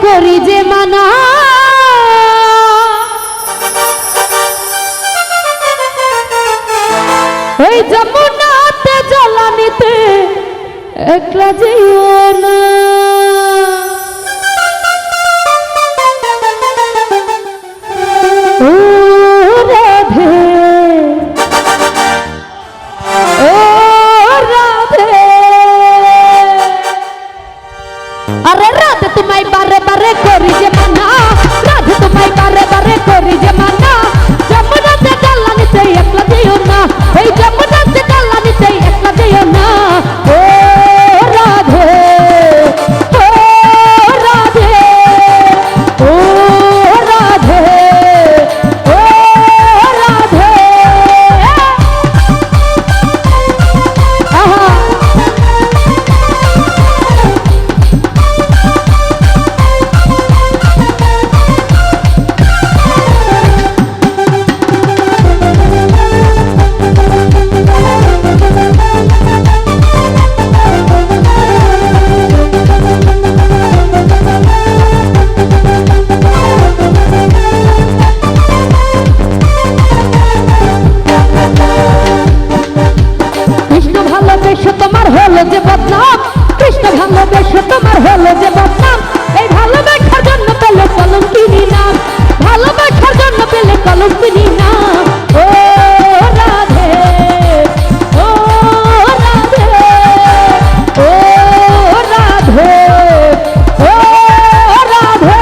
করি যে মানা ওই যমুনাতে জ্বালানিতে একলা যেও না ও রাধে ও রাধে আরে রাধে তোমায় বারে বারে করি যে মানা রাধে তোমায় বারে বারে করি যে মানা যমুনাতে জ্বালানিতে একলা যেও না ওই যমুনাতে জ্বালানিতে একলা যেও না ও রাধে ও রাধে ও রাধে ও রাধে আহা কৃষ্ণ ভালোবেসে তোমার হলো যে বদনাম কৃষ্ণ ভালোবেসে তোমার হলো যে বদনাম এই ভালোবাসার জন্য পেলে কলম কিনি না ভালোবাসার জন্য পেলে কলম কিনি না ও রাধে ও রাধে ও রাধে ও রাধে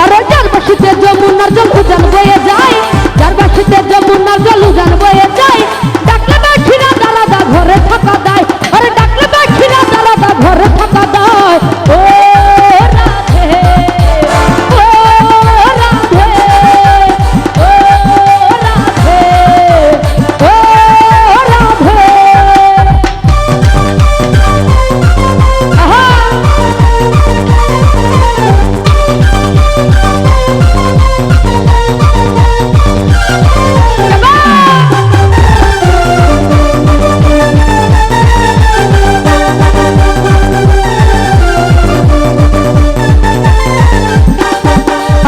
আরে যার বাসিতে যমুনার জল উজান বয়ে যায় যার বাসিতে যমুনার জল উজান বয়ে যায় ডাকলে বাসিরা দালাদা ঘরে থাকা দেয় আরে ডাকলে বাসিরা দালাদা ঘরে থাকা দেয় ও রাধে ও রাধে ও রাধে ও রাধে আহা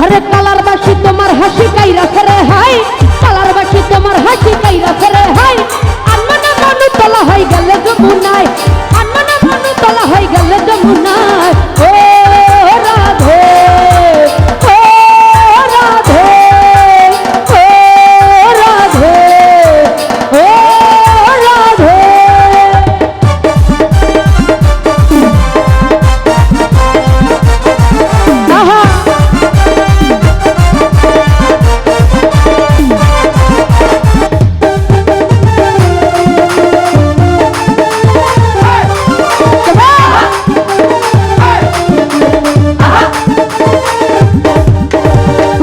আরে কালার বাসি তোমার হাসি কাইরা ফেরে হাই কালার বাসি তোমার হাসি কাইরা ফেরে হাই আনমনা মনু তোলা হয়ে গেলে যমুনায় আনমনা মনু তোলা হয়ে গেলে যমুনায় ও রাধে ও রাধে ও রাধে ও রাধে আহা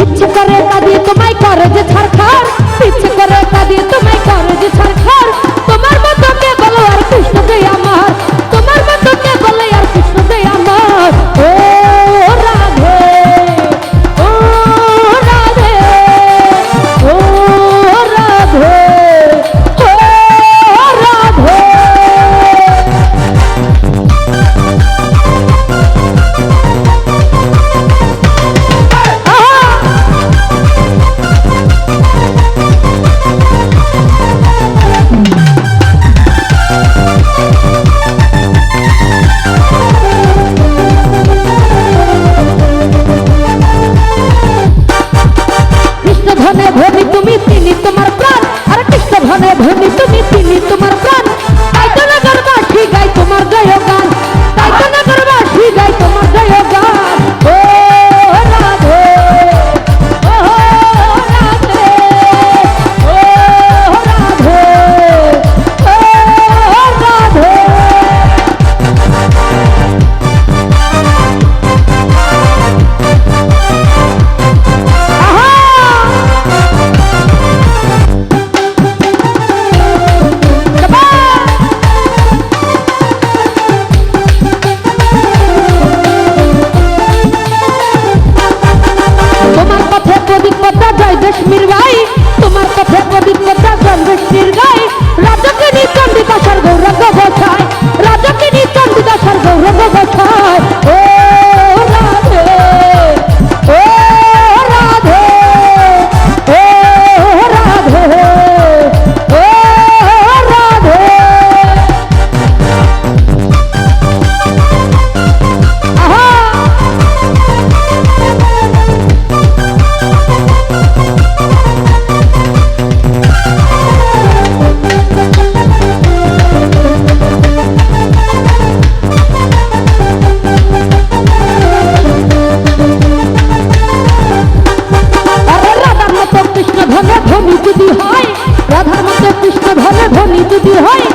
ইচ্ছে করে কাঁদি তোমায় করে যে ছাড়খার ইচ্ছে করে কাঁদি তোমায় করে যে ছাড়খার তোমার মতো কে বলো আর কৃষ্ণ যে আমার তোমার মতো কে বলে আর কৃষ্ণ যে আমার ও রাধে ও রাধে ও রাধে ও রাধে কৃষ্ণ ধনে ধনি তুমি তিনি তোমার প্রাণ আর কৃষ্ণ ধনে ধনি তুমি তিনি তোমার প্রাণ তাই তো নগরবাসী গাই তোমার জয়গান তাই তো নগরবাসী গাই তোমার জয়গান ও রাধে ও রাধে ও রাধে ও রাধে আহা যদি হয়